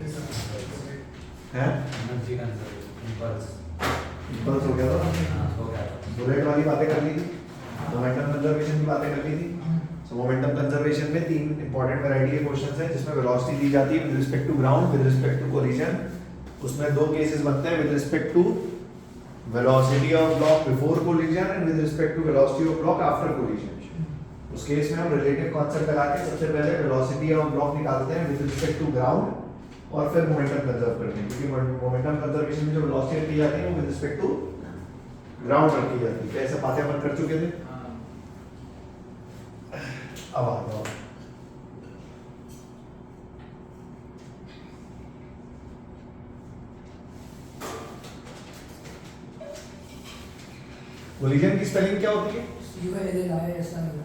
है energy conservation impulse impulse हो गया था, हो गया था। बुलेट वाली बातें कर ली थी, मोमेंटम कंजर्वेशन की बातें कर ली थी। सो मोमेंटम कंजर्वेशन में तीन इंपॉर्टेंट वैरायटी के क्वेश्चंस हैं जिसमें वेलोसिटी दी जाती है with respect to ground, with respect to collision. उसमें दो केसेस बनते हैं, with respect to velocity of block before collision and with respect to velocity of block after collision. उस केस में हम रिलेटिव कांसेप्ट लगा के सबसे पहले वेलोसिटी ऑफ ब्लॉक निकालते हैं विद रिस्पेक्ट टू ग्राउंड और फिर मोमेंटम कंजर्व करते हैं, क्योंकि मोमेंटम कंजर्वेशन में जो वेलोसिटी रखी जाती है वो विद रिस्पेक्ट टू ग्राउंड रखी जाती है। ऐसे बातें अपन कर चुके थे। अब आ जाओ, कोलिजन की स्पेलिंग क्या होती है?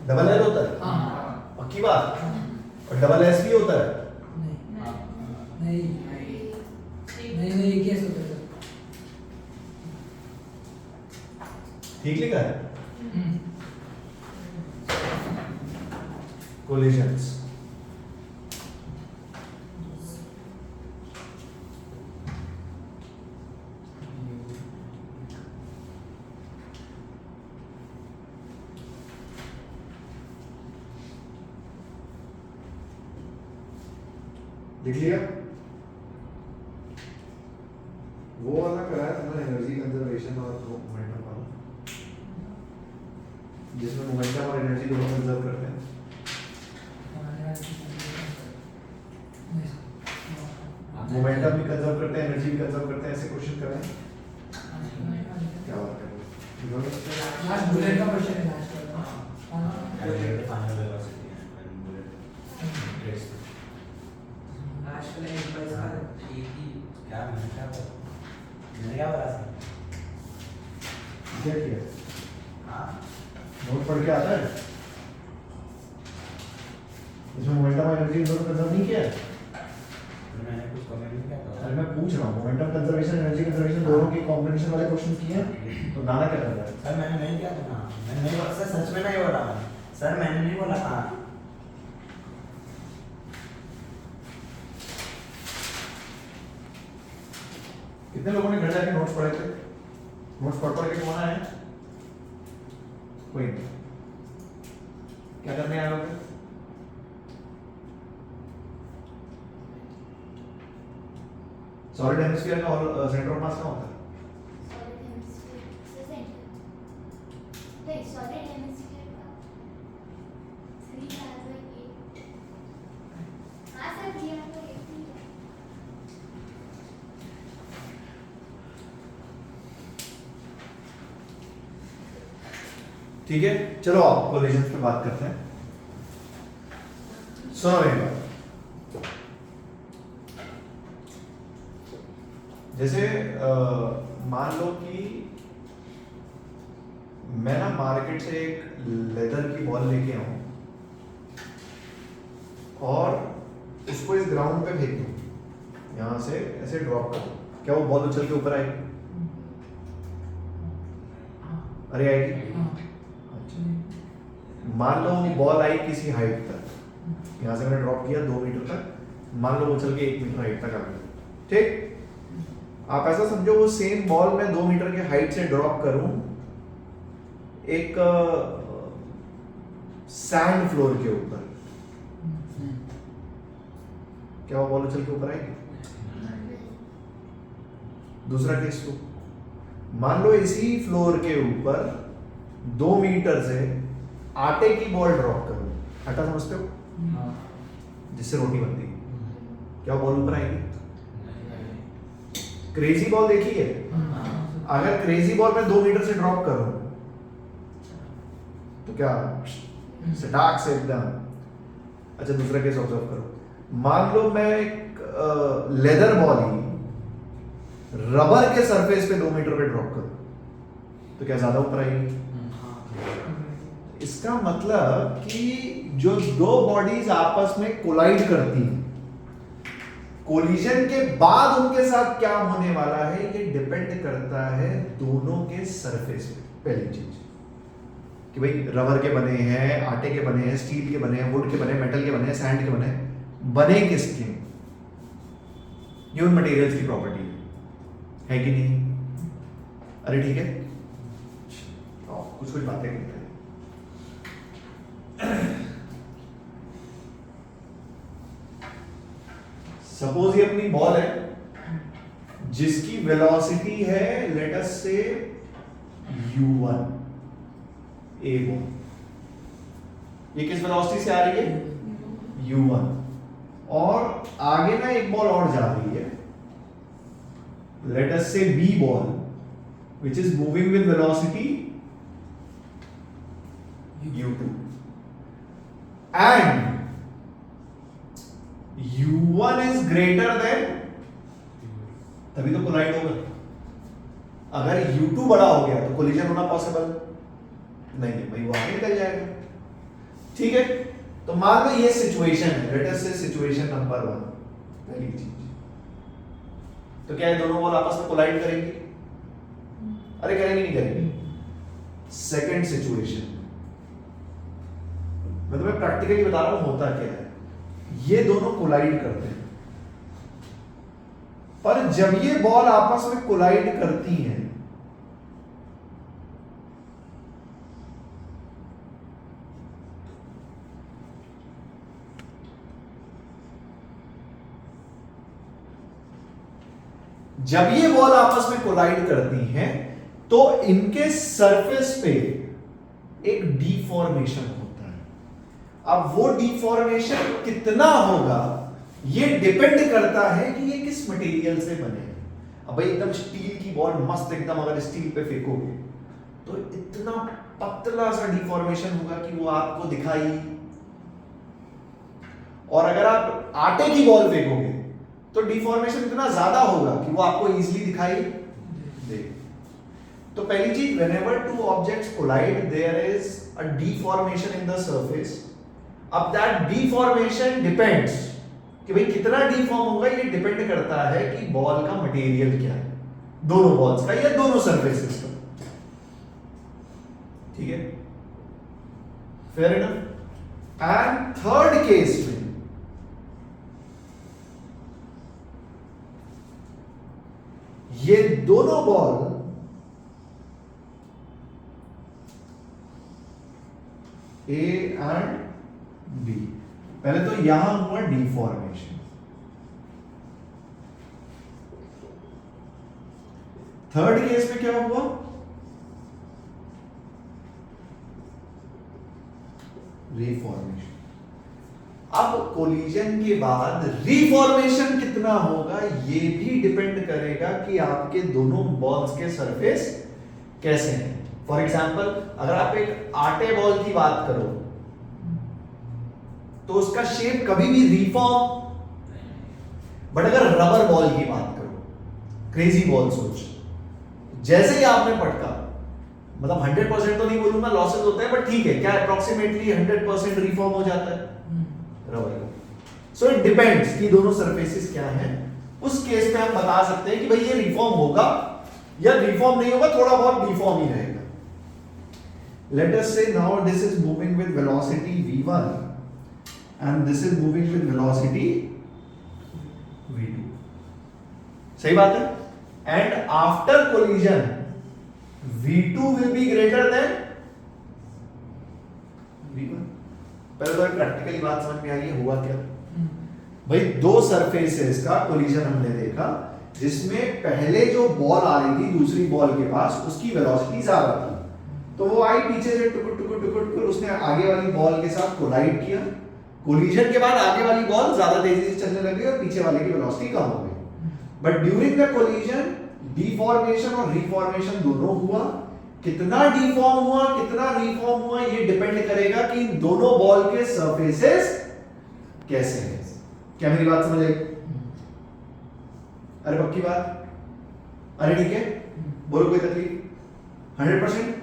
डबल एल होता है, पक्की बात। और डबल एस भी होता है। नहीं केस होता है ठीक लिखा है कोलिजन्स। लिख लिया? वो वाला कराया था ना, एनर्जी कंजर्वेशन और मोमेंटम वाला, जिसमें मोमेंटम और एनर्जी दोनों कंजर्व करते हैं। मोमेंटम भी कंजर्व करते हैं, एनर्जी भी कंजर्व करते हैं, ऐसे क्वेश्चन कर रहे हैं। क्या बात कर रहे हो? लास्ट बुलेट का क्वेश्चन है लास्ट वाला। फाइनल वेलोसिटी है बुलेट रेस लास्ट वाला इम्पल्स का क्या मैंने क्या बोला था? क्या किया? हाँ नोट पढ़ के आता है? इसमें मोमेंटम और एनर्जी दोनों कंजर्व नहीं किया है? मैंने कुछ कमेंट नहीं किया था। अरे मैं पूछ रहा हूँ, मोमेंटम कंजर्वेशन एनर्जी कंजर्वेशन दोनों के कॉम्बिनेशन वाले क्वेश्चन किए हैं, तो नाना क्या कर रहा है? सर मैंने नहीं किया था ना, मैंने नहीं बोला सर, सच में नहीं बोला मैं। सर मैंने नहीं बोला था। कितने लोगों ने घर जाके नोट्स पढ़े थे? नोट्स पढ़ के कौन आए? कोई नहीं। क्या करने आए लोग? सॉलिड हेमिस्फीयर का और सेंटर ऑफ मास कहाँ होता है? ठीक है, चलो आप कोलिजन्स पे बात करते हैं। सुनो मेरी बात। जैसे मान लो कि मैं ना मार्केट से एक लेदर की बॉल लेके आऊं और उसको इस ग्राउंड पे फेंक दूं, यहां से ऐसे ड्रॉप कर दूं, क्या वो बॉल उछल के ऊपर आएगी? अरे आएगी। मान लो बॉल आई किसी हाइट तक, यहां से मैंने ड्रॉप किया 2 मीटर तक, मान लो वो चल के 1 मीटर हाइट तक आ गई। ठीक, आप ऐसा समझो वो सेम बॉल मैं 2 मीटर के हाइट से ड्रॉप करूं एक सैंड फ्लोर के ऊपर, क्या वो बॉल उछल के ऊपर आएगी? दूसरा केस लो, मान लो इसी फ्लोर के ऊपर 2 मीटर से आटे की बॉल ड्रॉप करूं, आटा समझते हो जिससे रोटी बनती है, क्या बॉल ऊपर आएगी? क्रेजी बॉल देखी है? अगर क्रेजी बॉल में 2 मीटर से ड्रॉप करूं तो क्या सटाक से एकदम। अच्छा दूसरा केस ऑब्जर्व करो, मान लो मैं एक लेदर बॉल ही रबर के सरफेस पे 2 मीटर पे ड्रॉप करूं तो क्या ज्यादा ऊपर आएगी? इसका मतलब कि जो दो बॉडीज आपस में कोलाइड करती हैं, कोलिजन के बाद उनके साथ क्या होने वाला है ये डिपेंड करता है दोनों के सरफेस पे। पहली चीज कि भाई रबर के बने हैं, आटे के बने हैं, स्टील के बने हैं, वुड के बने हैं, मेटल के बने हैं, सैंड के बने हैं, बने किसके? ये उन मटेरियल्स की प्रॉपर्टी है कि नहीं? अरे ठीक है, कुछ कुछ बातें करते हैं। सपोज ये अपनी बॉल है जिसकी वेलोसिटी है लेट अस से u1, ए बॉल, ये किस वेलोसिटी से आ रही है? u1, और आगे ना एक बॉल और जा रही है लेट अस से b ball which is moving with velocity u2 and u1 is greater than, तभी तो कोलाइड होगा। अगर u2 बड़ा हो गया तो कोलिजन होना पॉसिबल नहीं है भाई, वो आगे निकल जाएगा। ठीक है, तो मान लो ये सिचुएशन है, लेट अस से सिचुएशन नंबर 1, पहली चीज। तो क्या ये दोनों बॉल आपस में कोलाइड करेंगी? अरे करेंगे नहीं करेंगे। सेकंड सिचुएशन, मैं तुम्हें प्रैक्टिकली बता रहा हूं होता क्या है। ये दोनों कोलाइड करते हैं, पर जब ये बॉल आपस में कोलाइड करती हैं जब ये बॉल आपस में कोलाइड करती हैं तो इनके सरफेस पे एक डिफॉर्मेशन होता है। अब वो डिफॉर्मेशन कितना होगा ये डिपेंड करता है कि ये किस मटेरियल से बने हैं। अब भाई एकदम स्टील की बॉल मस्त एकदम अगर स्टील पे फेंकोगे तो इतना पतला सा डिफॉर्मेशन होगा कि वो आपको दिखाई, और अगर आप आटे की बॉल फेंकोगे तो डिफॉर्मेशन इतना ज्यादा होगा कि वो आपको इजीली दिखाई दे। तो पहली चीज, whenever two objects collide there is a deformation in the surface। अब that deformation depends कि भाई कितना डिफॉर्म होगा, ये डिपेंड करता है कि बॉल का मटेरियल क्या है, दोनों बॉल्स का या दोनों सरफेसेस का। ठीक है, fair enough. And third case में ये दोनों बॉल ए एंड बी, पहले तो यहां हुआ डिफॉर्मेशन, थर्ड केस में क्या हुआ? रिफॉर्मेशन। अब कोलिजन के बाद रिफॉर्मेशन कितना होगा ये भी डिपेंड करेगा कि आपके दोनों बॉल्स के सरफेस कैसे हैं। फॉर एग्जाम्पल, अगर आप एक आटे बॉल की बात करो तो उसका शेप कभी भी रिफॉर्म, बट अगर रबर बॉल की बात करो, क्रेजी बॉल सोच, जैसे ही आपने पटका, मतलब 100% तो नहीं बोलूंगा, लॉसेस होते हैं, बट ठीक है, क्या अप्रोक्सीमेटली 100% रिफॉर्म हो जाता है रबर का। सो इट डिपेंड्स कि दोनों सरफेसेस क्या हैं। उस केस में हम बता सकते हैं कि भाई ये रिफॉर्म होगा या रिफॉर्म नहीं होगा, थोड़ा बहुत डिफॉर्म ही रहेगा। Let us say now this is moving with velocity v1 and this is moving with velocity v2, सही बात है। and after collision v2 will be greater than v1। पहले तो प्रैक्टिकली बात समझ में आई है हुआ क्या। भाई दो सरफेसेस का कोलिजन हमने देखा जिसमें पहले जो बॉल आ रही थी दूसरी बॉल के पास उसकी वेलोसिटी ज्यादा थी, तो वो आई पीछे से टुकुर टुकुर टुकुर टुकुर, उसने आगे वाली बॉल के साथ कोलाइड किया। कोलिजन के बाद आगे वाली बॉल ज्यादा तेजी से चलने लगी और पीछे वाले की वेलोसिटी कम हो गई। But during the collision deformation और रिफॉर्मेशन दोनों हुआ। कितना डिफॉर्म हुआ कितना रिफॉर्म हुआ ये डिपेंड करेगा कि इन दोनों बॉल के सरफेसेस कैसे हैं। क्या मेरी बात समझ आई? अरे पक्की बात? अरे ठीक है, बोलो कोई तकलीफ? 100%।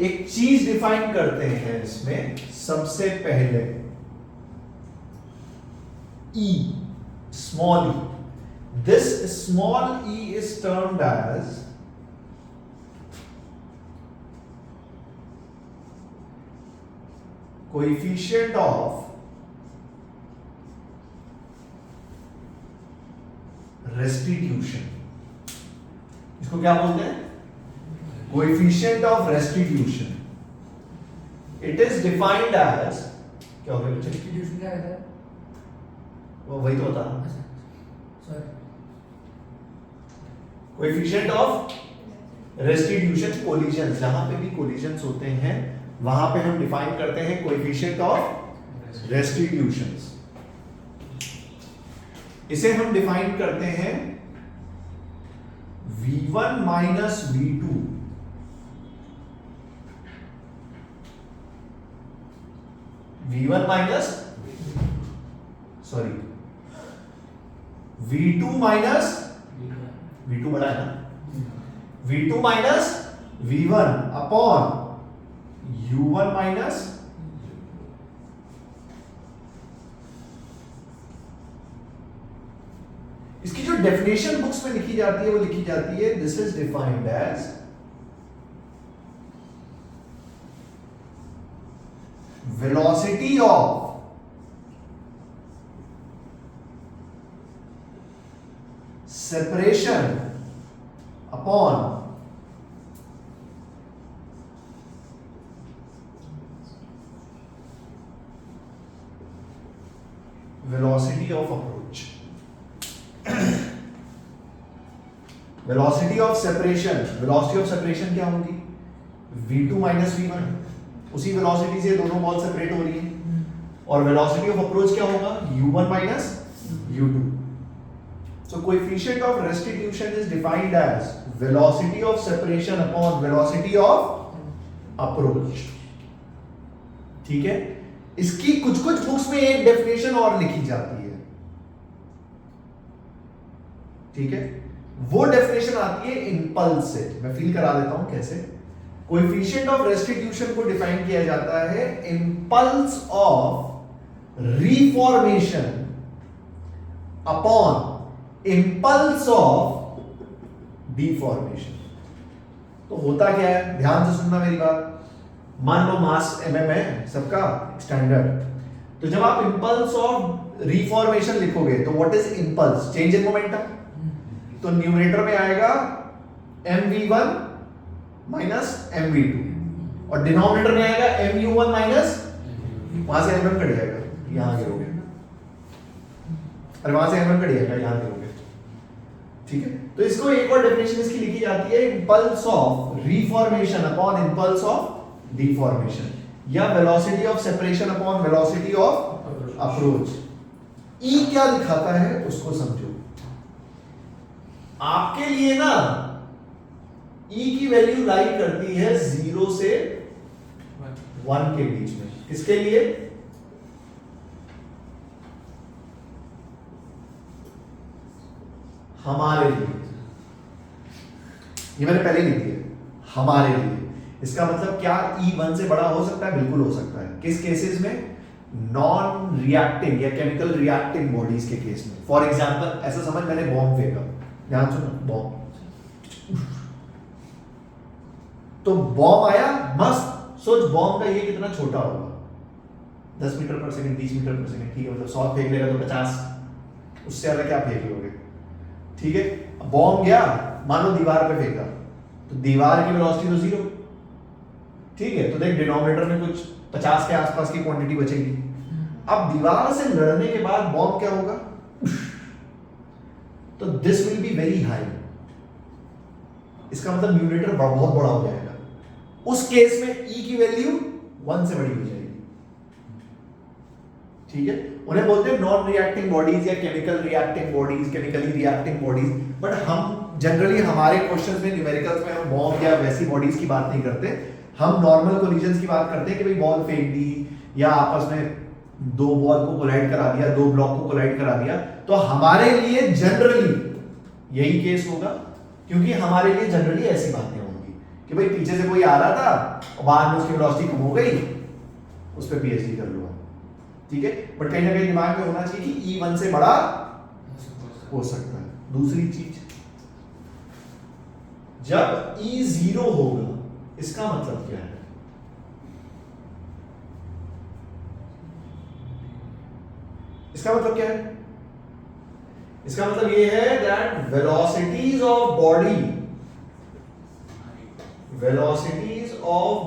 एक चीज डिफाइन करते हैं इसमें, सबसे पहले E, small e. This small e is termed as coefficient of restitution. इसको क्या बोलते हैं? Coefficient of restitution. It is defined as, क्या हो गया बच्चे? Substitution क्या कहता है? वो वही तो होता है, अच्छा, sorry. Coefficient of restitution collision. जहां पे भी कोलिजन्स होते हैं वहां पे हम डिफाइन करते हैं कोएफिशिएंट ऑफ रेस्टिट्यूशंस। इसे हम डिफाइन करते हैं v1 minus v2 v1 minus sorry v2 minus v2 बड़ा है ना, v2 minus v1 upon u1 minus इसकी जो डेफिनेशन बुक्स में लिखी जाती है वो लिखी जाती है, this is defined as velocity of separation upon velocity of approach. Velocity of separation, velocity of separation क्या होगी? v2 minus v1। उसी वेलोसिटी से दोनों बॉल सेपरेट हो रही है। और वेलोसिटी ऑफ अप्रोच क्या होगा? u1 minus u2। So coefficient of restitution is defined as velocity of separation upon velocity of approach। ठीक है, इसकी कुछ कुछ बुक्स में एक डेफिनेशन और लिखी जाती है। ठीक है, वो डेफिनेशन आती है इंपल्स से। मैं फील करा देता हूं कैसे। कोएफिशिएंट ऑफ रेस्टिट्यूशन को डिफाइन किया जाता है impulse of reformation upon impulse of deformation. तो होता क्या है, ध्यान से सुनना मेरी बात। मान लो मास mm है सबका स्टैंडर्ड, तो जब आप इंपल्स ऑफ रीफॉर्मेशन लिखोगे तो what is impulse? Change in momentum. तो न्यूमरेटर में आएगा mv1 माइनस mv2 और डिनोमिनेटर में आएगा mu1 माइनस, वहां से mm कट जाएगा, यहां गिरोगे, अरे वहां से mm कट जाएगा, यहां गिरोगे। ठीक है, तो इसको एक और डेफिनेशन इसकी लिखी जाती है impulse of reformation upon impulse of deformation, या velocity of separation upon velocity of approach. E क्या दिखाता है उसको समझो। आपके लिए ना ई की वैल्यू लाई करती है 0 से 1 के बीच में। किसके लिए? हमारे लिए। ये मैंने पहले लिख दिया, हमारे लिए। इसका मतलब क्या E1 से बड़ा हो सकता है? बिल्कुल हो सकता है। किस केसेस में? नॉन रिएक्टिंग या केमिकल रिएक्टिंग बॉडीज के केस में। फॉर एग्जांपल ऐसा समझ, मैंने बॉम्ब फेंका, ध्यान सुनो, बॉम्ब, तो बॉम्ब आया, मस्त। सोच बॉम्ब का ये कितना छोटा होगा, 10 मीटर पर सेकंड, 30 मीटर पर सेकंड। ठीक है, मतलब 100 फेंक लेगा तो 50, उससे ज्यादा क्या फेंक लोगे? ठीक है, बॉम्ब गया, मान लो दीवार पे फेंका, तो दीवार की वेलोसिटी तो 0। ठीक है, तो देख डिनोमिनेटर में कुछ 50 के आसपास की क्वांटिटी बचेगी। अब दीवार से लड़ने के बाद बॉम्ब क्या होगा? तो this will be very high. इसका मतलब न्यूमरेटर बहुत बड़ा हो जाएगा। उस केस में E की वैल्यू 1 से बड़ी हो जाएगी। ठीक है, उन्हें बोलते हैं नॉन रिएक्टिंग बॉडीज या chemical reacting bodies, chemically reacting bodies. But हम जनरली हमारे क्वेश्चंस में, न्यूमेरिकल्स में, हम बॉम्ब या वैसी बॉडीज की बात नहीं करते। हम नॉर्मल कोलिजन्स की बात करते हैं कि भाई बॉल फेंक दी या आपस में दो बॉल को कोलाइड करा दिया, दो ब्लॉक को कोलाइड करा दिया, तो हमारे लिए जनरली यही केस होगा, क्योंकि हमारे लिए जनरली ऐसी बातें होंगी कि भाई पीछे से कोई आ रहा था और बाद में उसकी वेलोसिटी कम हो गई, उस पर पीएचडी कर लो। ठीक है, बट कहीं ना कहीं दिमाग में होना चाहिए कि E1 से बड़ा हो सकता है। दूसरी चीज, जब E 0 होगा, इसका मतलब क्या है? इसका मतलब क्या है? इसका मतलब ये है that velocities of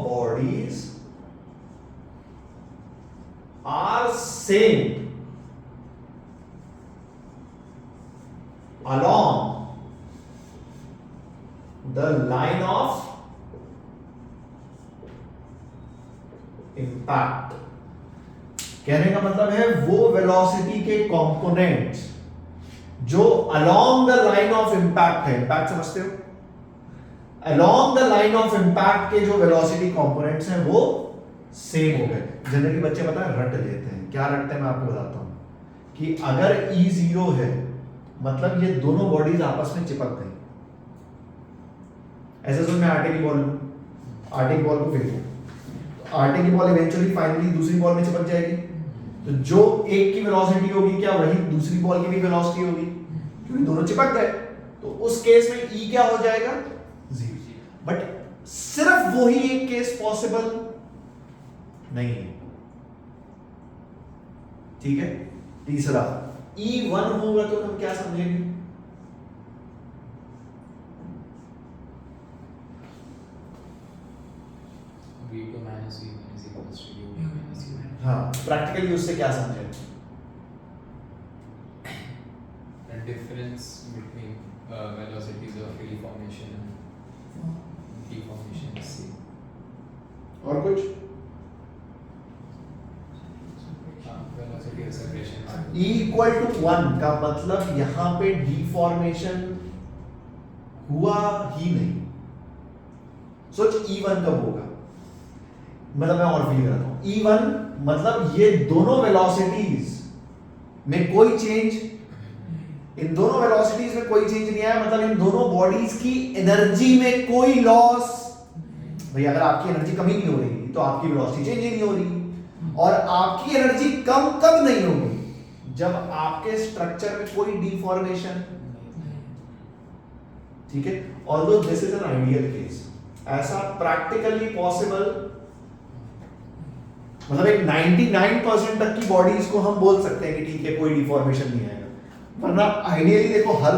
bodies are same along the line of impact. कहने का मतलब है वो वेलोसिटी के कंपोनेंट्स जो along the line of impact है, impact समझते हो? along the line of impact के जो वेलोसिटी कंपोनेंट्स हैं वो सेम हो गए. जनरली बच्चे पता है रट लेते हैं. क्या रटते हैं मैं आपको बताता हूं कि अगर E0 है मतलब ये दोनों बॉडीज आपस में चिपक गई. ऐसे समझ में आटे की बॉल लूं, आटे की बॉल को फेंकूं, आटे की बॉल इवेंचुअली फाइनली दूसरी बॉल में चिपक जाएगी. तो जो एक की वेलोसिटी होगी क्या वही दूसरी बॉल की भी वेलोसिटी होगी क्योंकि दोनों चिपक गए. तो उस केस में E क्या हो जाएगा? 0. बट सिर्फ वही एक केस पॉसिबल नहीं है. ठीक है. तीसरा E1 होगा तो हम क्या समझेंगे? V2 minus V1 is equals to U1 minus U1. हाँ, प्रैक्टिकली उससे क्या समझे? The difference between velocities of reformation and deformation is same. और कुछ? Velocity of separation. E equal to 1 का मतलब यहां पे डिफॉर्मेशन हुआ ही नहीं. सोच E1 कब होगा? मतलब मैं और फील कराता हूं. E1 मतलब ये दोनों वेलोसिटीज में कोई चेंज, इन दोनों वेलोसिटीज में कोई चेंज नहीं आया. मतलब इन दोनों बॉडीज की एनर्जी में कोई लॉस. भाई अगर आपकी एनर्जी कमी नहीं हो रही तो आपकी वेलोसिटी चेंज ही नहीं हो रही. और आपकी एनर्जी कम कब नहीं होगी? जब आपके स्ट्रक्चर में कोई डिफॉर्मेशन. ठीक है. Although this is an ideal case, ऐसा प्रैक्टिकली पॉसिबल मतलब एक 99% तक की बॉडीज को हम बोल सकते हैं कि ठीक है कोई डिफॉर्मेशन नहीं आएगा. वरना आइडियली देखो हर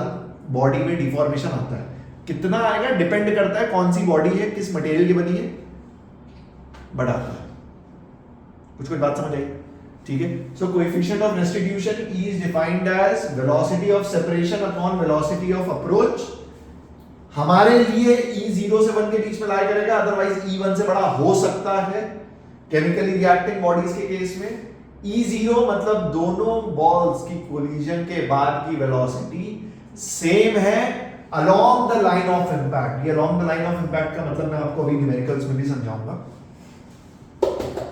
बॉडी में डिफॉर्मेशन आता है. कितना आएगा डिपेंड करता है कौन सी बॉडी है, किस मटेरियल की बनी है, बट आता है. कुछ बात समझ आई? ठीक है. So coefficient of restitution E is defined as velocity of separation upon velocity of approach. हमारे लिए E 0 से 1 के बीच में लाई करेगा, अदरवाइज E 1 से बड़ा हो सकता है. केमिकली रिएक्टिंग बॉडीज के केस में E 0 मतलब दोनों बॉल्स की कोलिजन के बाद की वेलोसिटी सेम है along the line of impact. ये along the line of impact का मतलब मैं आपको अभी न्यूमेरिकल्स में भी समझाऊंगा.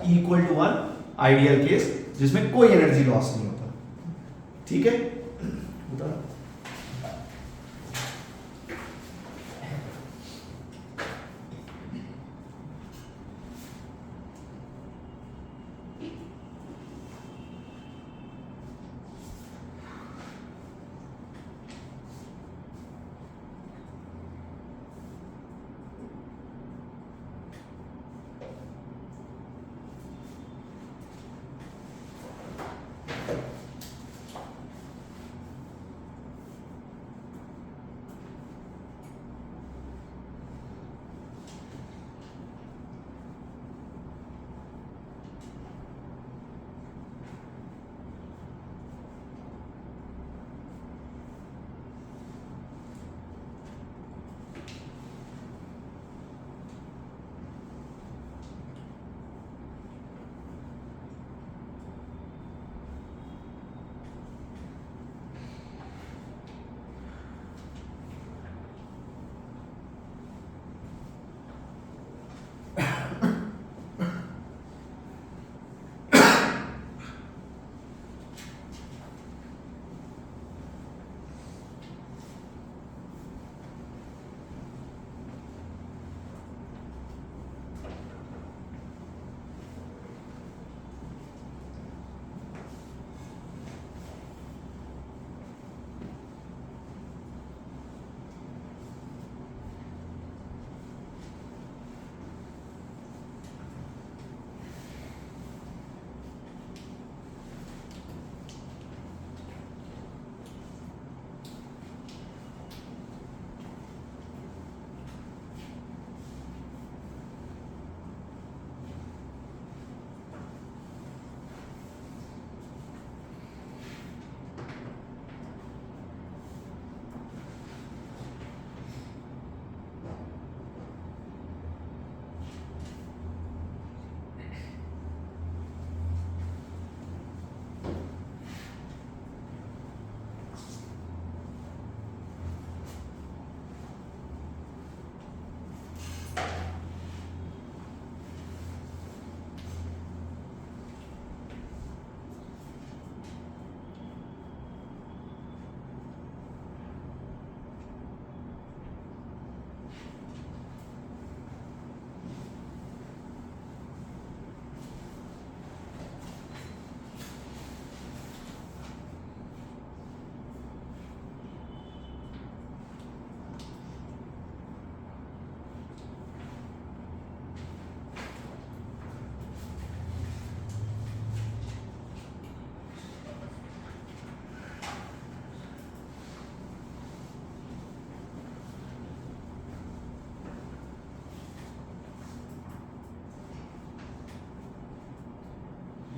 E equal to 1 ideal case जिसमें कोई एनर्जी लॉस नहीं होता. ठीक है.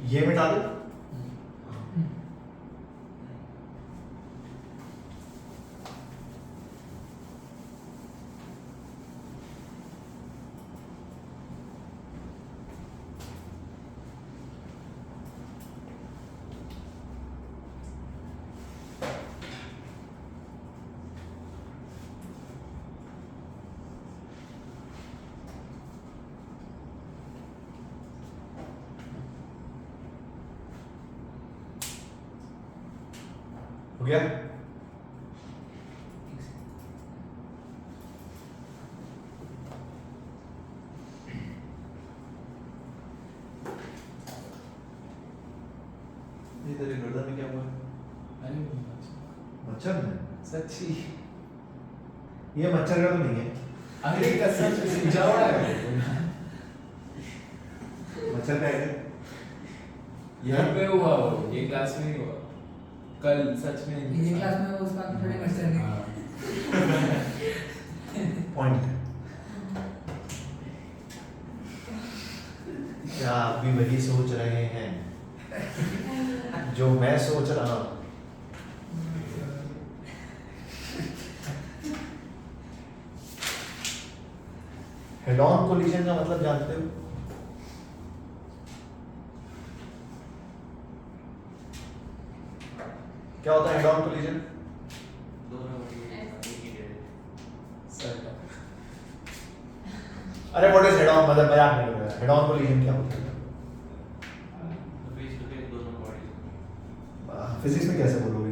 ये मिटा दो, हो गया? ये तेरे गर्दन में क्या हुआ है? अरे मच्छर है? सच्ची ये मच्छर का तो नहीं है, अरे कसम से जवड़ा है मच्छर का है। यहीं पे हुआ वो, ये क्लास में ही हुआ कल, सच में ये क्लास में वो उसका थोड़े मच्छर नहीं हाँ। पॉइंट। क्या आप भी वही सोच रहे हैं जो मैं सोच रहा हूं? हेड ऑन कोलिजन का मतलब जानते हो? क्या होता है हेड ऑन कोलिजन? अरे व्हाट इज हेड ऑन, मतलब मजाक नहीं कर रहा। हेड ऑन कोलिजन क्या होता है? फिजिक्स में कैसे बोलोगे?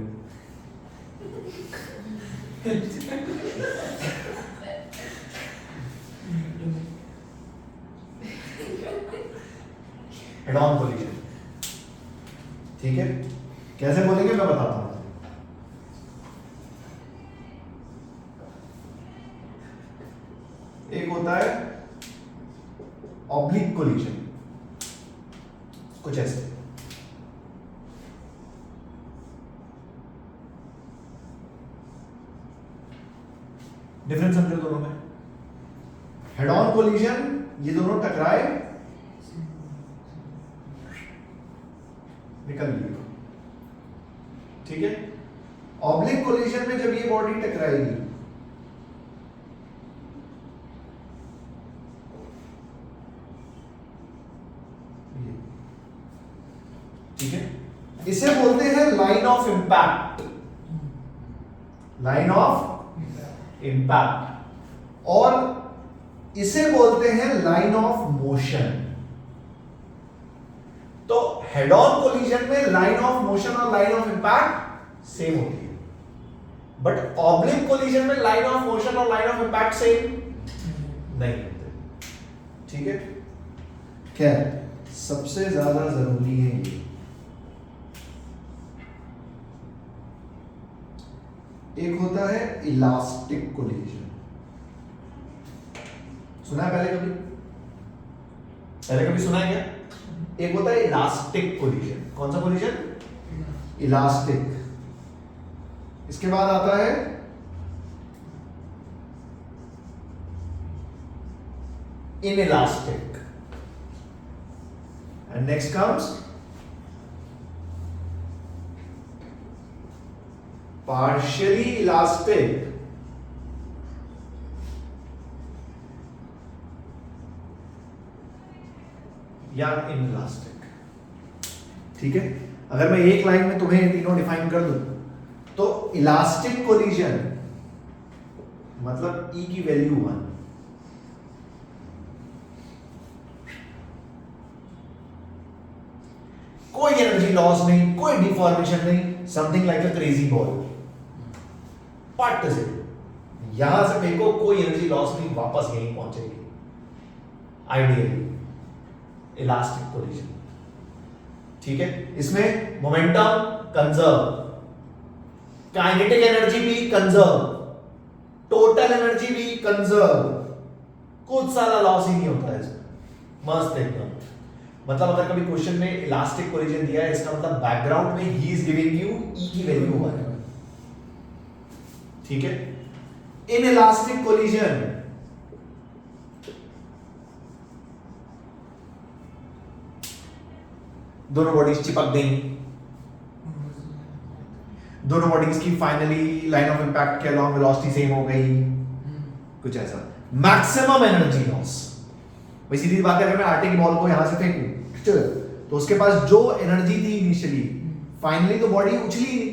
हेड ऑन कोलिजन, ठीक है? कैसे बोलेंगे मैं बताता हूं। एक होता है ऑब्लिक कोलिजन, कुछ ऐसे। डिफरेंस समझो दोनों में। हेड ऑन कोलिजन, ये दोनों टकराए, निकल लिए, ठीक है? ऑब्लिक कोलिजन में जब ये बॉडी टकराएगी, ठीक है, इसे बोलते हैं line of impact, line of impact, और इसे बोलते हैं लाइन ऑफ मोशन। तो हेड ऑन कोलिजन में लाइन ऑफ मोशन और लाइन ऑफ इंपैक्ट सेम होती है, बट ऑब्लिक कोलिजन में लाइन ऑफ मोशन और लाइन ऑफ इंपैक्ट सेम नहीं होते, ठीक है? खैर, सबसे ज्यादा जरूरी है ये, एक होता है इलास्टिक कोलिजन। सुना है पहले कभी? पहले कभी सुना है क्या? एक होता है इलास्टिक कोलिजन। कौन सा कोलिजन? इलास्टिक। इसके बाद आता है inelastic, and next comes partially elastic या inelastic, ठीक है? अगर मैं एक लाइन में तुम्हें ये तीनों डिफाइन कर दूं, तो इलास्टिक कोलिजन मतलब E की वैल्यू 1, कोई एनर्जी लॉस नहीं, कोई डिफॉर्मेशन नहीं, something like a crazy ball, पट से यहां से फेंको, कोई एनर्जी लॉस नहीं, वापस यहीं पहुंचेगी, आइडियली इलास्टिक कोलिजन, ठीक है? इसमें मोमेंटम कंजर्व, काइनेटिक एनर्जी भी कंजर्व, टोटल एनर्जी भी कंजर्व, कुछ सारा लॉस ही नहीं होता है इसमें, मस्त एकदम। मतलब अगर कभी क्वेश्चन में इलास्टिक कोलिजन दिया है, इसका मतलब बैकग्राउंड में he is giving you E की वैल्यू 1, ठीक है? इन इलास्टिक कोलिजन दोनों बॉडीज चिपक गई, दोनों बॉडीज की फाइनली लाइन ऑफ इंपैक्ट के अलॉन्ग वेलोसिटी सेम हो गई, कुछ ऐसा। मैक्सिमम एनर्जी लॉस, वही सीधी बात है, अगर मैं आटे की बॉल को यहां से फेंकूं तो उसके पास जो एनर्जी थी इनिशियली, फाइनली तो बॉडी उछली नहीं,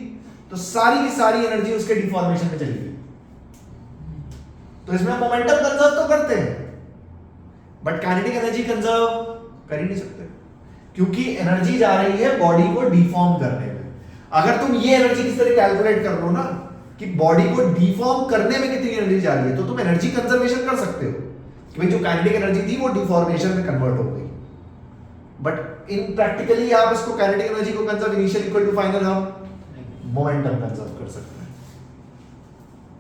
तो सारी की सारी एनर्जी उसके डिफॉर्मेशन में चली गई। तो इसमें मोमेंटम कंजर्व तो करते हैं, बट काइनेटिक एनर्जी कंजर्व कर ही नहीं सकते, क्योंकि एनर्जी जा रही है बॉडी को डिफॉर्म करने में। अगर तुम ये एनर्जी किस तरह कैलकुलेट कर लो ना कि बॉडी को डिफॉर्म करने में कितनी एनर्जी जा रही है, तो तुम एनर्जी कंजर्वेशन कर सकते हो कि भाई जो काइनेटिक एनर्जी थी वो डिफॉर्मेशन में कन्वर्ट हो गई। बट इन प्रैक्टिकली आप इसको काइनेटिक एनर्जी को conserve initial equal to final हम मोमेंटम कंजर्व कर सकते हैं,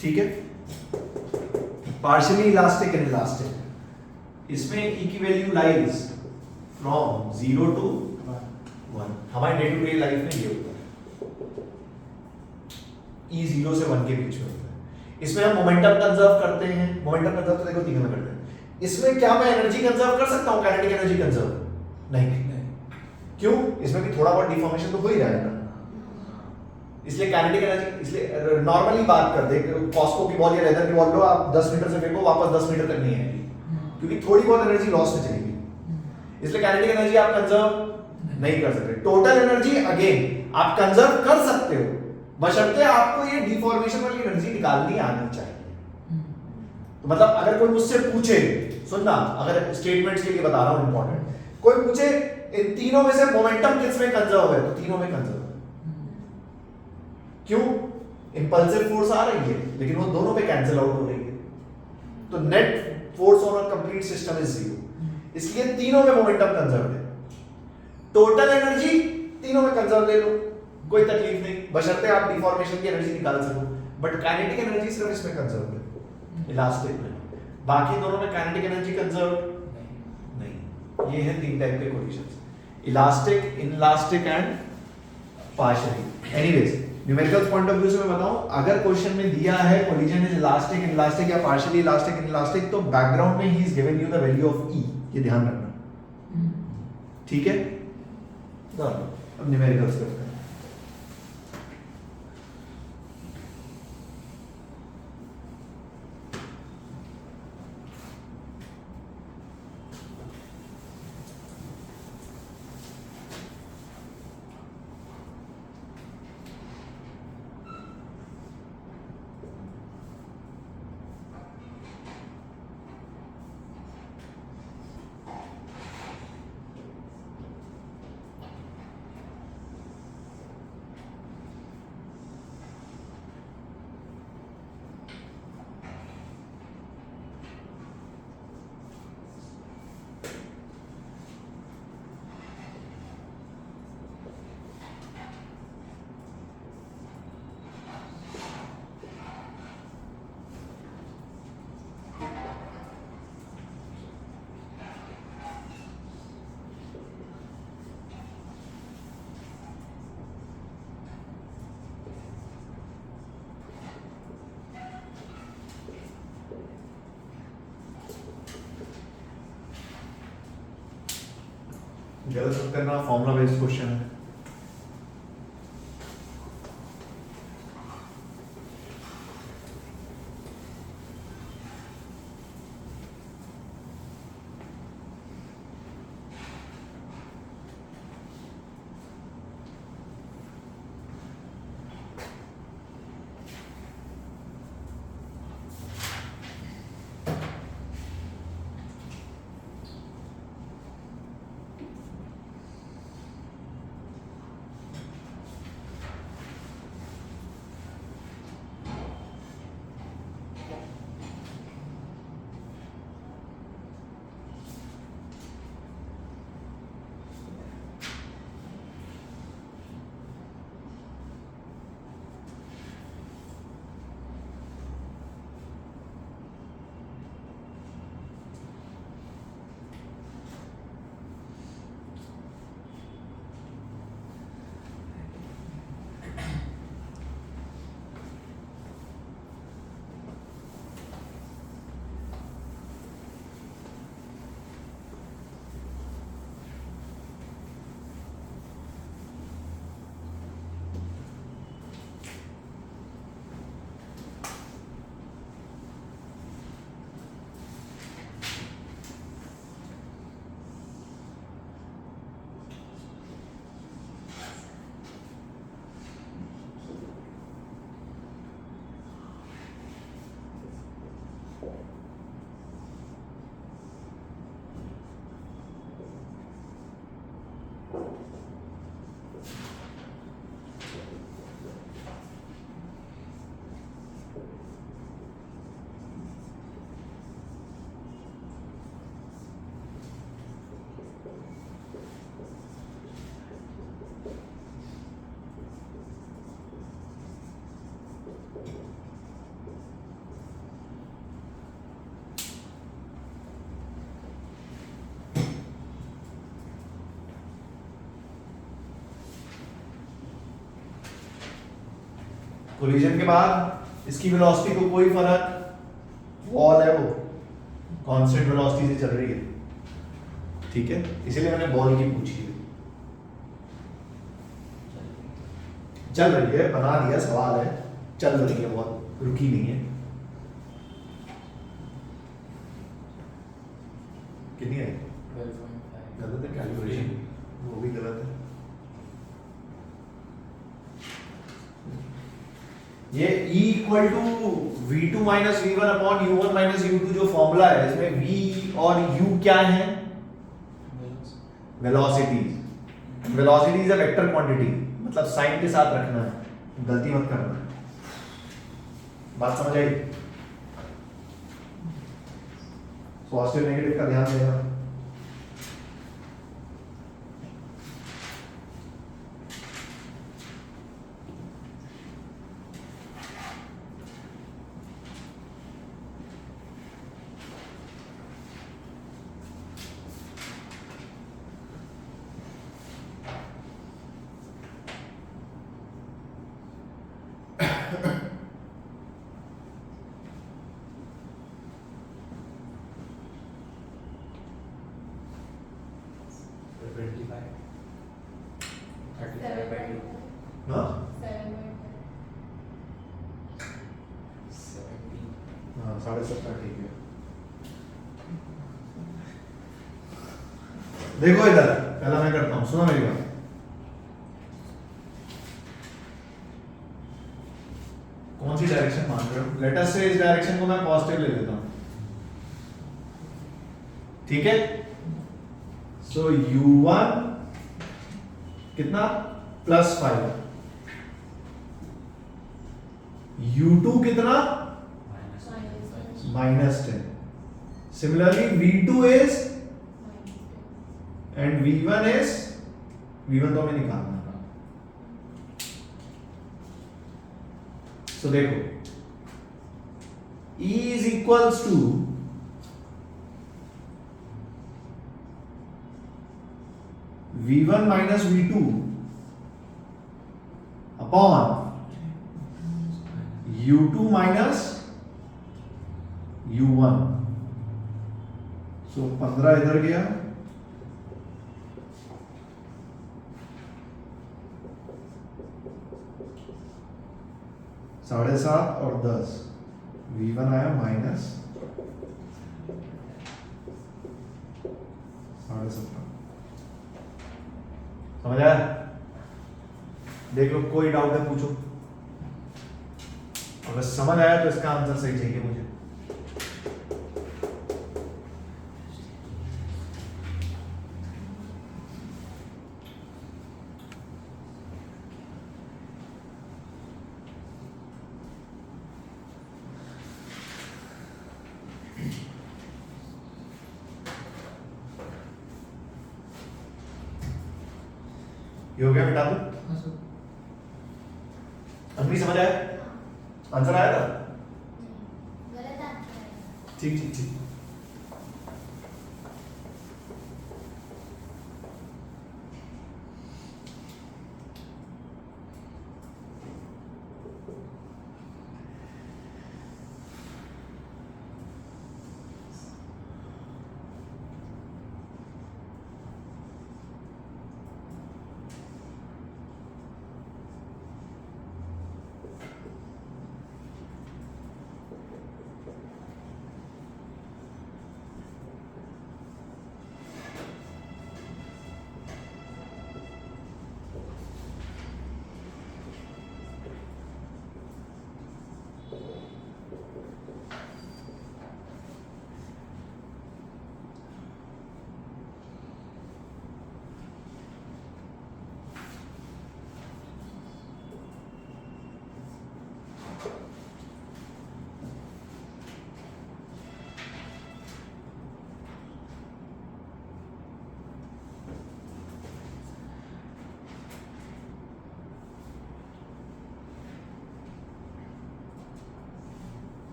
ठीक है। पार्शियली इलास्टिक एंड इलास्टिक, इसमें E की वैल्यू लाइज फ्रॉम 0 to 1। हमारे डे टू डे लाइफ में ये होता है, E 0 से 1 के बीच में होता है। इसमें हम मोमेंटम कंजर्व करते हैं, मोमेंटम कंजर्व तो देखो तीनों में करते हैं। इसमें क्या मैं एनर्जी कंजर्व कर सकता हूं, काइनेटिक एनर्जी कंजर्व? नहीं। क्यों? इसमें भी थोड़ा बहुत डिफॉर्मेशन तो हो ही रहा है ना, इसलिए काइनेटिक एनर्जी, इसलिए नॉर्मली बात कर दे, कॉस्को की बॉल या लेदर की बॉल लो आप 10 मीटर से फेंको, वापस 10 मीटर तक नहीं आएगी, क्योंकि थोड़ी बहुत एनर्जी लॉस में चली गई। इसलिए काइनेटिक एनर्जी आप कंजर्व नहीं कर सकते। टोटल एनर्जी अगेन आप कंजर्व कर सकते हो, बशर्ते आपको ये डिफॉर्मेशन वाली एनर्जी निकालनी आनी चाहिए। तो मतलब अगर कोई मुझसे पूछे, सुनना, अगर स्टेटमेंट्स के लिए बता रहा हूं इंपॉर्टेंट, कोई पूछे इन तीनों में से मोमेंटम किस में कंजर्व है, तो तीनों में कंजर्व है। क्यों? इंपल्सिव फोर्स आ रही है लेकिन वो दोनों पे कैंसिल आउट हो रही है, तो net force on a complete system is 0, इसलिए तीनों में मोमेंटम कंजर्व है। टोटल एनर्जी तीनों में कंजर्व ले लो, कोई तकलीफ नहीं, बशर्ते आप डिफॉर्मेशन की एनर्जी निकाल सको। बट काइनेटिक एनर्जी सिर्फ इसमें कंजर्व है, इलास्टिक में। बाकी दोनों में काइनेटिक एनर्जी कंजर्व नहीं। ये है तीन टाइप के collisions, elastic, inelastic and partially. Anyways, numerical point of view से मैं बताऊं, अगर क्वेश्चन में दिया है कोलिजन इज इलास्टिक, इनलास्टिक या पार्शियली इलास्टिक, इनलास्टिक, तो बैकग्राउंड में he is given you the value of E, ये ध्यान रखना, ठीक है। अब न्यूमेरिकल्स करते हैं। गलत मत करना, फॉर्मूला बेस्ड क्वेश्चन है। कोलिजन के बाद इसकी वेलोसिटी को कोई फर्क, वॉल है वो कांस्टेंट वेलोसिटी से चल रही है, ठीक है, इसीलिए मैंने बॉल की पूछी है। चल रही है, बना दिया, सवाल है, चल रही है बॉल, रुकी नहीं है। कितनी है? 12.5 गलत है कैलकुलेशन, वो भी गलत है। ये E equal to V2 minus V1 upon U1 minus U2 जो फॉर्मूला है, इसमें V और U क्या है? Velocities. Velocity is a vector quantity, मतलब साइन के साथ रखना है, गलती मत करना। बात समझ आई? पॉजिटिव नेगेटिव का ध्यान देना। हाँ? हाँ, 7.5 ठीक है। देखो इधर, पहला मैं करता हूँ, सुनो मेरी बात। कौन सी डायरेक्शन मान रहे हो? लेट अस से इस डायरेक्शन को मैं पॉजिटिव ले लेता हूँ, ठीक है? सो U1 कितना? +5, U2 कितना? -10। Similarly, V2 is and V1 is, V1 तो हमें निकालना। So देखो, E is equals to V1 minus V2 upon U2 minus U1। सो 15 इधर गया, -7.5 और 10, V1 आया -17.5। समझ आया? देख लो, कोई डाउट है पूछो। अगर समझ आया तो इसका आंसर सही चाहिए मुझे। ये हो गया, मिटा दो। हाँ सर। अभी समझ आया? आंसर आया था? ठीक ठीक ठीक।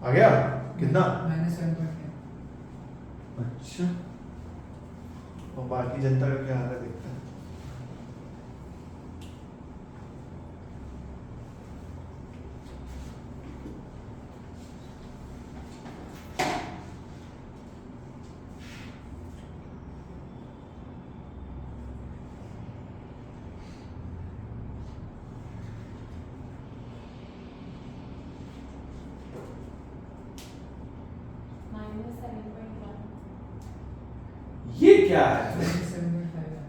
आ गया कितना? -7.5। अच्छा, और बाकी जनता का क्या हाल है देखते हैं। क्या है 27.5 है।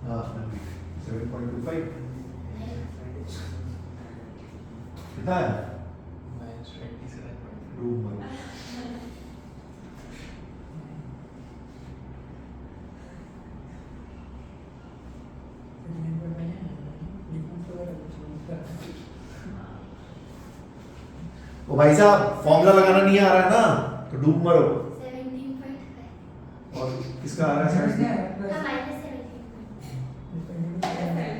हाँ 7.25 कितना है रूम में ओ भाई साहब फॉर्मूला लगाना नहीं आ रहा है ना तो डूब मरो 17.5 और किसका आ रहा है Minus नहीं 17? आया, plus-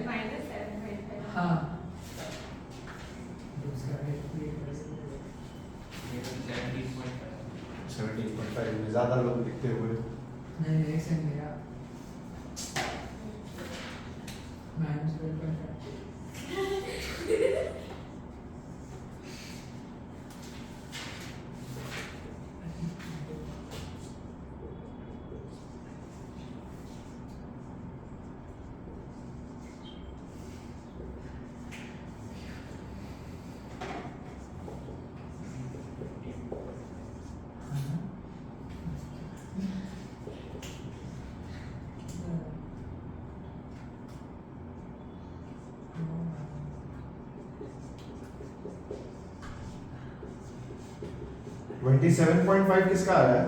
माइनस 7.5 हाँ। दूसरा है, ये plus- 17.5 में ज्यादा लोग दिखते हुए नहीं, एक सेकंड मेरा minus 12.5 27.5 किसका आ रहा है?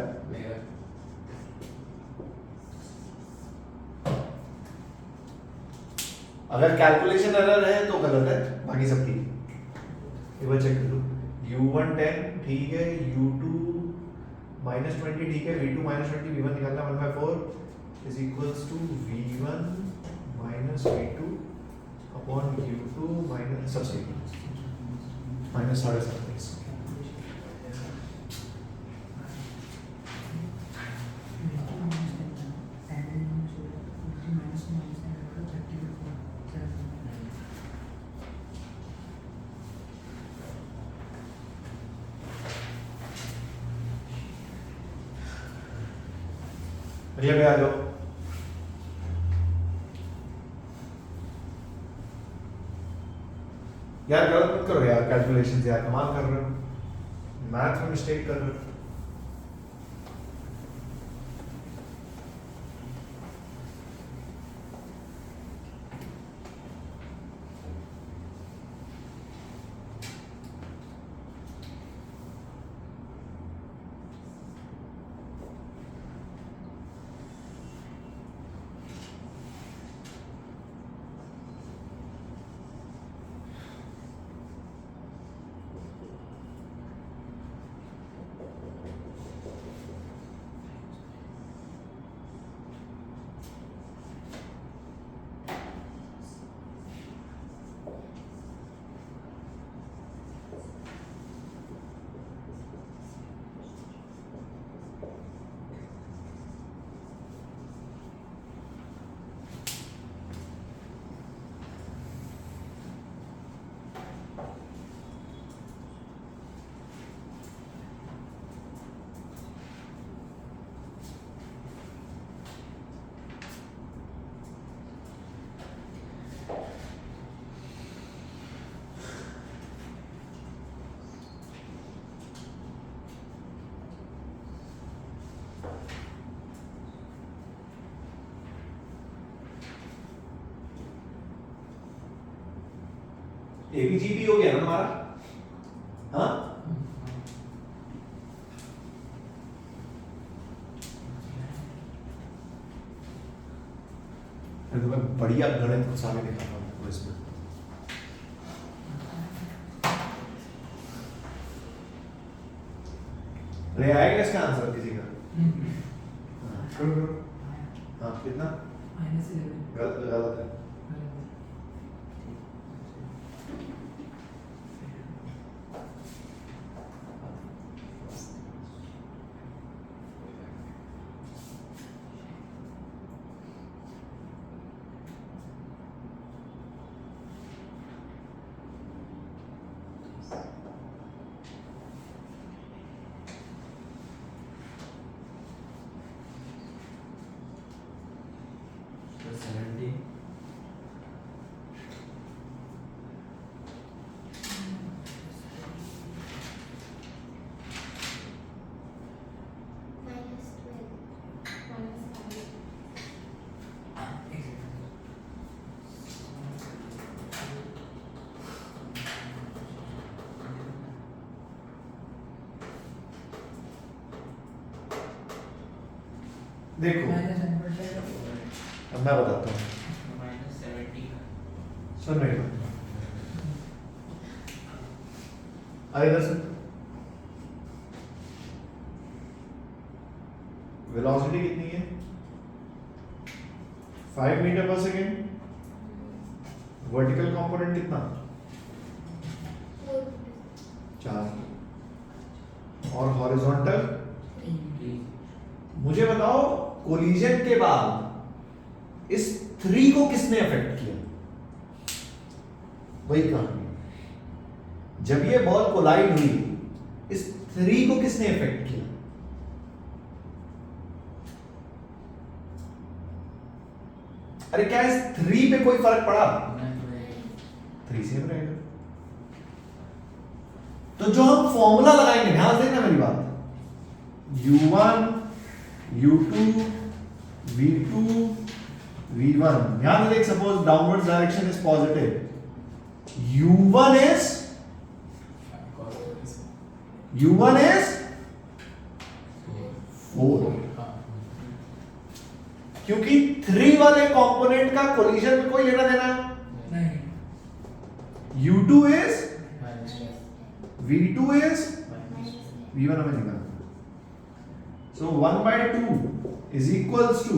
अगर कैलकुलेशन एरर है तो गलत है, बाकी सब ठीक है। एक बार चेक कर लो। U1 10 ठीक है, U2 -20 ठीक है, V2 -20, V1 निकालना 1/4 is equals to V1 V2 upon U2 minus सब सही -7.5। अगले पे आ जाओ। यार गलत मत करो यार, कैलकुलेशन यार कमाल कर रहे हो, मैथ में मिस्टेक कर रहे हो। एबीजीबी हो गया ना हमारा, हाँ फिर तो मैं बढ़िया गणित कुछ आगे दिखाता हूँ आपको इसमें। ले आएगा इसका आंसर किसी का? हाँ, करो करो। हाँ कितना? -11 गलत है। देखो माइनस 1.5 अब मैं बताता हूँ, -70 का सुन मेरी बात, आगे इधर से, वेलोसिटी कितनी है 5 मीटर पर सेकेंड, वर्टिकल कंपोनेंट कितना 4, और हॉरिजॉन्टल, मुझे बताओ कोलिजन के बाद इस 3 को किसने अफेक्ट किया, वही कहानी, जब ये बॉल कोलाइड हुई इस 3 को किसने अफेक्ट किया, अरे क्या इस 3 पे कोई फर्क पड़ा, 3 सेम रहेगा। तो जो हम फॉर्मूला लगाएंगे, ध्यान से देना मेरी बात, u1 u2 v2 v1, ध्यान से देख, suppose downward direction is positive, u1 is four, क्योंकि 3 वाले कंपोनेंट का कोलिजन में कोई लेना देना, नहीं, u2 is v2 is v1 हमें निकालना, so 1/2 is equals to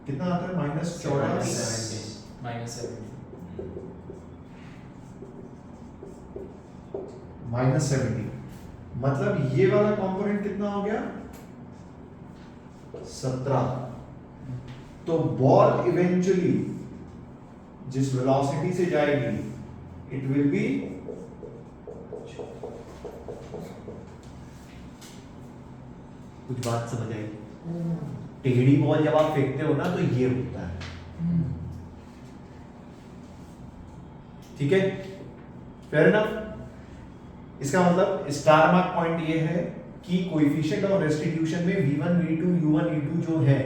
कितना आता है -70, मतलब ये वाला कंपोनेंट कितना हो गया 17, तो बॉल इवेंचुअली जिस वेलोसिटी से जाएगी इट विल बी कुछ बात समझ आई, टेढ़ी बॉल जब आप फेंकते हो ना तो ये होता है, ठीक है, फेयर इनफ। इसका मतलब स्टार मार्क पॉइंट ये है कि कोएफिशिएंट ऑफ रेस्टिट्यूशन में v1 v2 u1 u2 जो है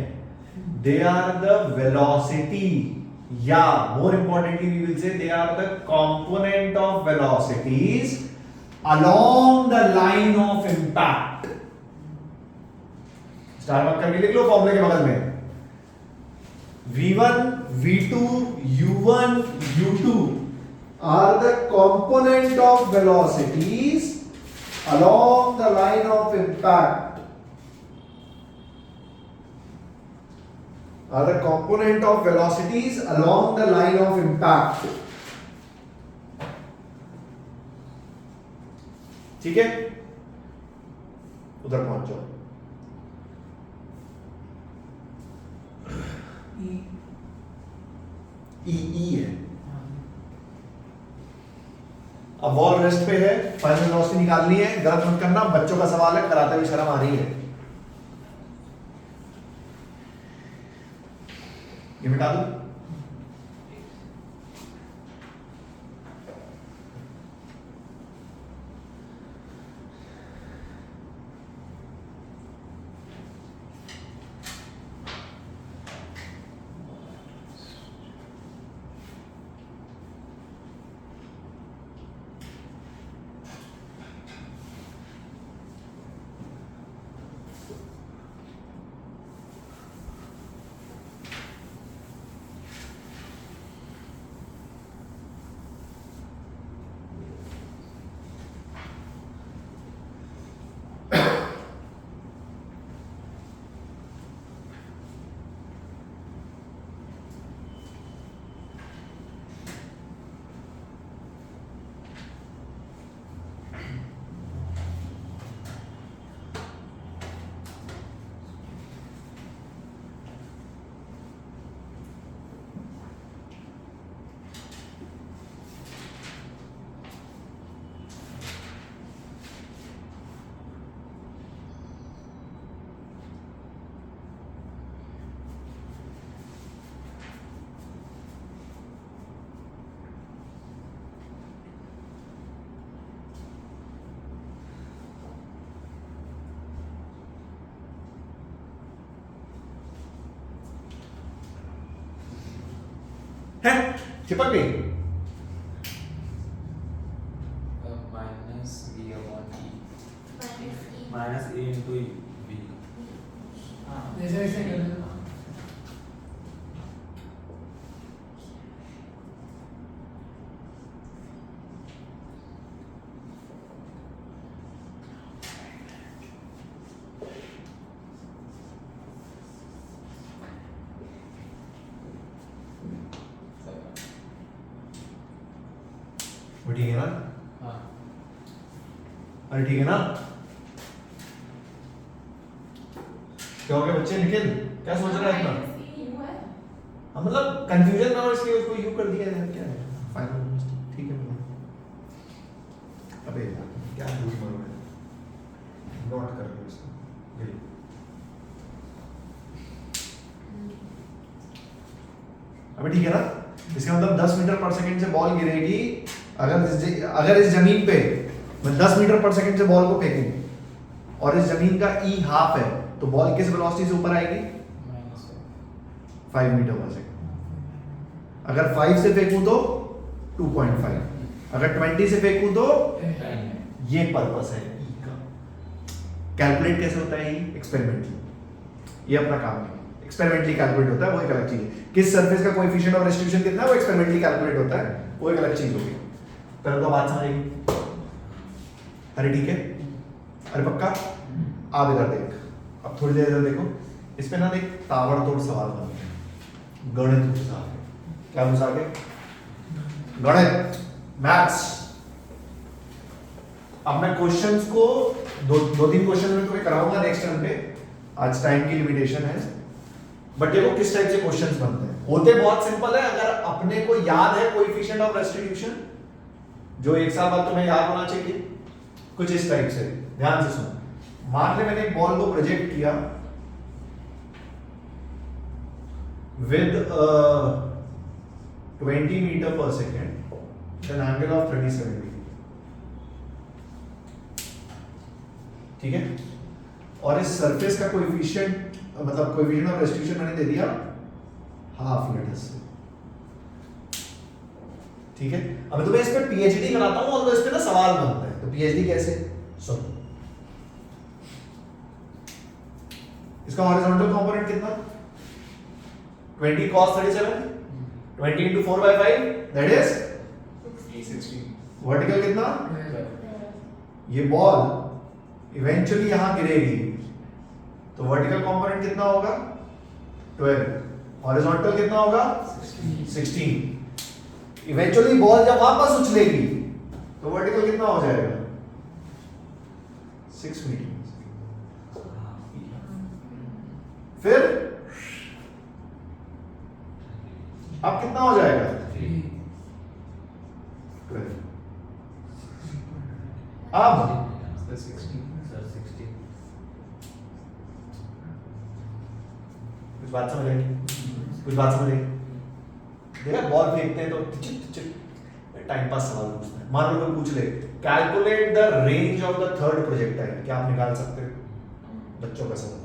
दे आर द वेलोसिटी, या more importantly we will say they are the component of velocities along the line of impact. Star mark करके लिख लो फॉर्मूले के बगल में, v1 v2 u1 u2 are the component of velocities along the line of impact, are the component of velocities along the line of impact, ठीक है, उधर पहुंच जाओ। ई है, अब बॉल रेस्ट पे है, फाइनल वेलोसिटी निकालनी है, गलत मत करना, बच्चों का सवाल है, कराते हुए शर्म आ रही है, ये मिटा दो, है चिपक गई, ऐसे ऐसे कर दो। वो ठीक है ना? हाँ अरे ठीक है ना? क्या हो गया बच्चे? निखिल क्या सोच रहा है इतना? यू है हाँ मतलब कंफ्यूजन ना हो इसलिए उसको यू कर दिया यार, क्या है फाइनल ठीक है मतलब। अबे यार क्या झूठ बोल रहे हैं, नोट कर लो इसको ये लो। अबे ठीक है ना? इसका मतलब 10 मीटर पर सेकंड से बॉल गिरेगी। अगर इस जमीन पे मैं 10 मीटर पर सेकंड से बॉल को फेंकूं और इस जमीन का ई हाफ है तो बॉल किस वेलोसिटी से ऊपर आएगी? -5 मीटर पर सेकंड। अगर 5 से फेंकूं तो 2.5, अगर 20 से फेंकूं तो ये पर्पस है ई का। कैलकुलेट कैसे होता है? एक्सपेरिमेंटली, ये अपना काम है, एक्सपेरिमेंटली कैलकुलेट होता है, वो एक अलग चीज है। किस सरफेस का कोएफिशिएंट ऑफ रेस्ट्रिक्शन कितना है वो एक्सपेरिमेंटली कैलकुलेट होता है, वो एक अलग चीज होगी। पहले तो बात समझेगी? अरे ठीक है, अरे पक्का? आप इधर देख, अब थोड़ी देर इधर देखो, इस पे ना देख ताबड़तोड़ सवाल बन गए, गणित घुसा के। क्या घुसा के? गणित, मैथ्स। अब मैं क्वेश्चंस को दो तीन क्वेश्चन में तुम्हें कराऊंगा नेक्स्ट टाइम पे, आज टाइम की लिमिटेशन है। बट देखो किस टाइप से क्वेश्चंस बनते हैं, होते बहुत सिंपल है। अगर अपने को याद है कोएफिशिएंट ऑफ रेस्टिट्यूशन, जो एक साल बाद तुम्हें याद होना चाहिए, कुछ इस टाइप से। ध्यान से सुनो, मान ले मैंने एक बॉल को प्रोजेक्ट किया विद 20 मीटर पर second an angle of 37 degree, ठीक है? और इस सरफेस का कोएफिशिएंट मतलब कोएफिशिएंट ऑफ रेस्टिट्यूशन मैंने दे दिया हाफ मीटर से, ठीक है? अब तुम्हें इस पे पीएचडी कराता हूं और इस पे ना सवाल बनता है, तो पीएचडी कैसे? सुनो, इसका हॉरिजॉन्टल कंपोनेंट कितना? 20 cos 37, 20 into 4/5 that is 16। Vertical कितना? ये बॉल इवेंचुअली यहां गिरेगी तो वर्टिकल कंपोनेंट कितना होगा? 12। हॉरिजॉन्टल कितना होगा? 16। इवेंचुअली बॉल जब वापस उछलेगी तो वर्टिकल कितना हो जाएगा? 6 मीटर। फिर अब कितना हो जाएगा? 12। अब कुछ बात समझ आई? कुछ बात समझ आई? देखा बॉल फेंकते हैं तो टाइम पास सवाल पूछते हैं। मान लो कोई पूछ ले calculate the range of the third projectile, क्या आप निकाल सकते हो? बच्चों का सवाल,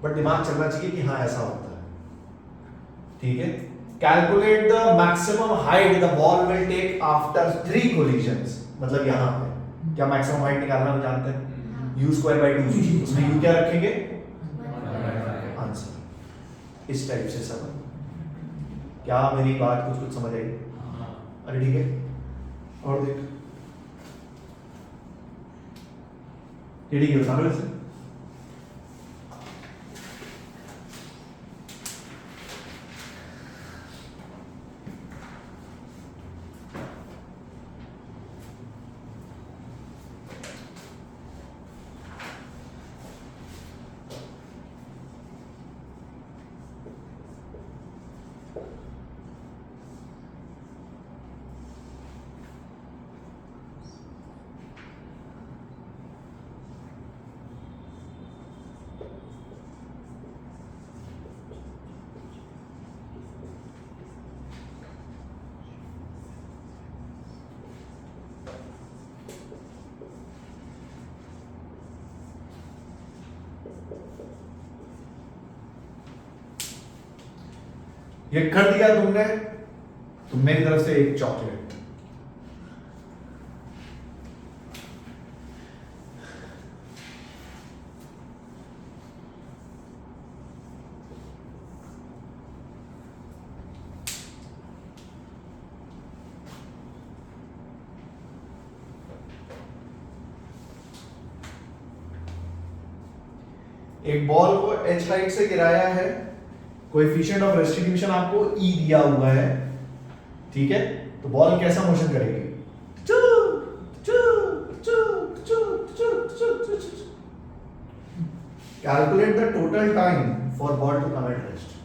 बट दिमाग चलना चाहिए कि हाँ ऐसा होता है, ठीक है? Calculate the maximum height the ball will take after 3 collisions, मतलब यहाँ पे क्या मैक्सिमम हाइट निकालना हम जानते हैं? u²/2, उसमें u क्या रखेंगे? आंसर। इस टाइप से सब। क्या मेरी बात कुछ कुछ समझ आई? अरे ठीक है, और देख ये ठीक है, बता रहे से ये कर दिया तुमने, तो मेरी तरफ से एक चॉकलेट। एक बॉल को h हाइट से गिराया है, कोएफिशिएंट ऑफ डिस्ट्रीब्यूशन आपको e दिया हुआ है, ठीक है? तो बॉल कैसा मोशन करेगी? Calculate the total time for ball to come at rest.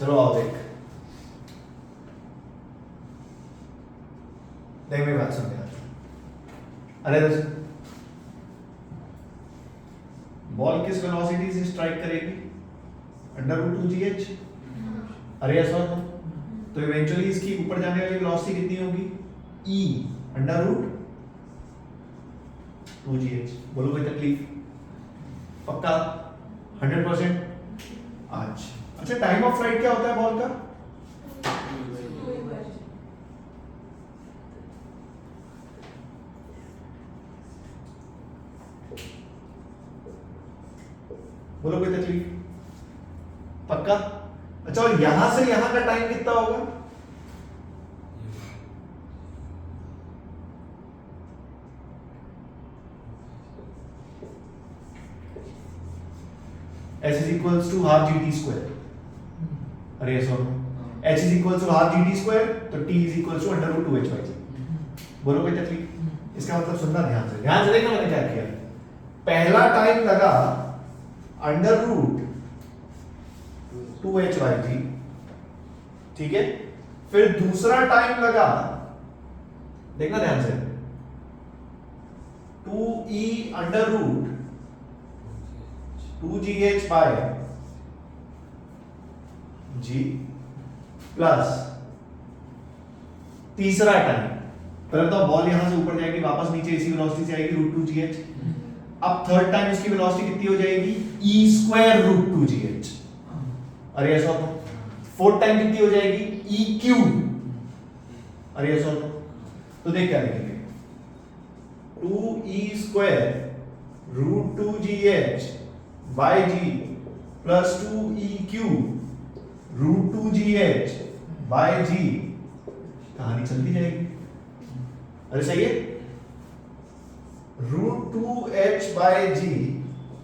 चलो आओ देख मेरी बात सुन यार. अरे बॉल किस वेलोसिटी से स्ट्राइक करेगी? √2gh. अरे यस और नो? तो इवेंचुअली इसकी ऊपर जाने वाली वेलोसिटी कितनी होगी? e √2gh. बोलो कोई तकलीफ? पक्का 100%? आज अच्छा, टाइम ऑफ फ्लाइट क्या होता है बॉल का? बोलो कोई तकलीफ? पक्का? अच्छा, और यहां से यहां का टाइम कितना होगा? S is equals to half gt square. अरे ये सुनो, h is equals to half gt square, तो t is equals to √2h by g. बोलो कोई तकलीफ? इसका मतलब सुनना ध्यान से देखना मैंने क्या किया. पहला टाइम लगा √2h by g, ठीक है? फिर दूसरा टाइम लगा, देखना ध्यान से, 2e √2gh by g plus तीसरा टाइम. पहले तो बॉल यहां से ऊपर जाएगी, वापस नीचे इसी वेलोसिटी से आएगी √2gh. अब थर्ड टाइम इसकी वेलोसिटी कितनी हो जाएगी? e² √2gh. अरे ऐसा तो फोर्थ टाइम कितनी हो जाएगी? e³. अरे ऐसा तो देख क्या लिखेंगे? 2e² √2gh by g plus 2e³ √2gh by g. कहानी चलती जाएगी. अरे सही है? √2h by g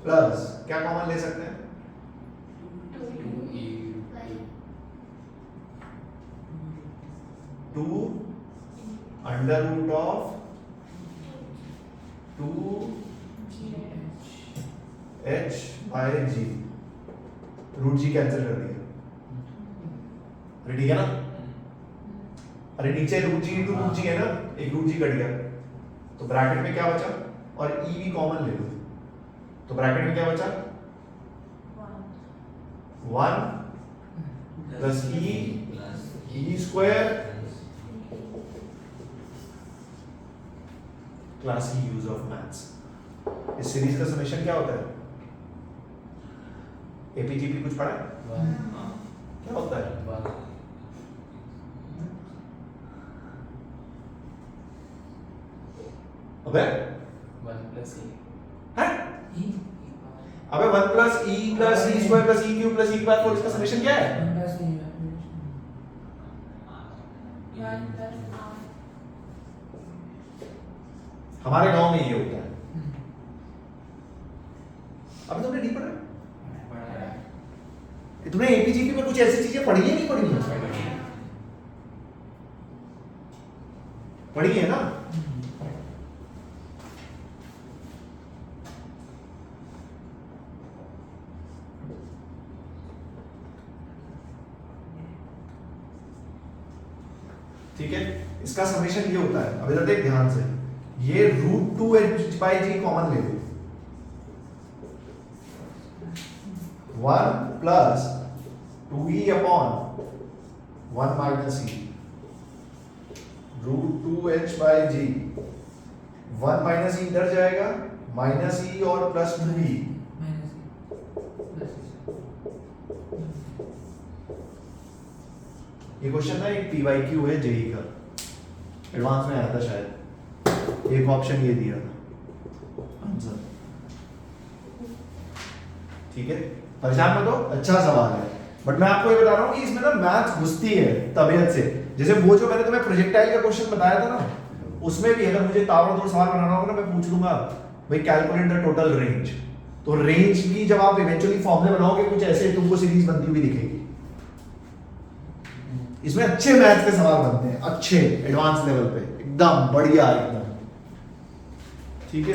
प्लस क्या कॉमन ले सकते हैं? 2 √2h by g. √g cancel कर दिया. अरे ठीक है ना? अरे नीचे √g into √g है ना, एक √g कट गया, तो ब्रैकेट में क्या बचा? और e भी कॉमन ले लो, तो ब्रैकेट में क्या बचा? 1 प्लस e² क्लास की यूज ऑफ मैथ्स. इस सीरीज का समेशन क्या होता है? एपीजीपी कुछ पढ़ा है? वन क्या होता है? वन अबे वन प्लस ई है? E अबे 1 plus e plus e square plus e cube plus e की बार 4 इसका समेशन क्या है? 1 plus E evaporation. 1 plus R. हमारे गांव में ये होता है। हम्म। अबे तुमने नहीं पढ़ा? पढ़ा है तुमने एपीजीपी में कुछ ऐसी चीजें पढ़ी है नहीं पढ़ी है? पढ़ी है ना? ठीक है, इसका समेशन ये होता है। अब इधर देख ध्यान से, ये √2h/g कॉमन ले लो, 1 plus 2e upon 1 minus e √2h/g 1 minus e इधर जाएगा, माइनस e और plus 2e। Minus E. Plus E. ये क्वेश्चन ना एक PYQ है जेई का, एडवांस में आया था शायद, एक ऑप्शन ये दिया था आंसर। ठीक है, परेशान मत हो, अच्छा सवाल है, बट मैं आपको ये बता रहा हूँ कि इसमें ना मैथ्स घुसती है तबीयत से। जैसे वो जो मैंने तुम्हें प्रोजेक्टाइल का क्वेश्चन बताया था ना, उसमें भी अगर मुझे ताबड़तोड़ सवाल बनाना होगा ना, मैं पूछ लूंगा भाई कैलकुलेट द टोटल रेंज, तो रेंज की जब आप इवेंचुअली फॉर्मूले बनाओगे कुछ ऐसे तुमको सीरीज बनती हुई दिखेगी। इसमें अच्छे मैथ्स के सवाल बनते हैं, अच्छे एडवांस लेवल पे, एकदम बढ़िया एकदम। ठीक है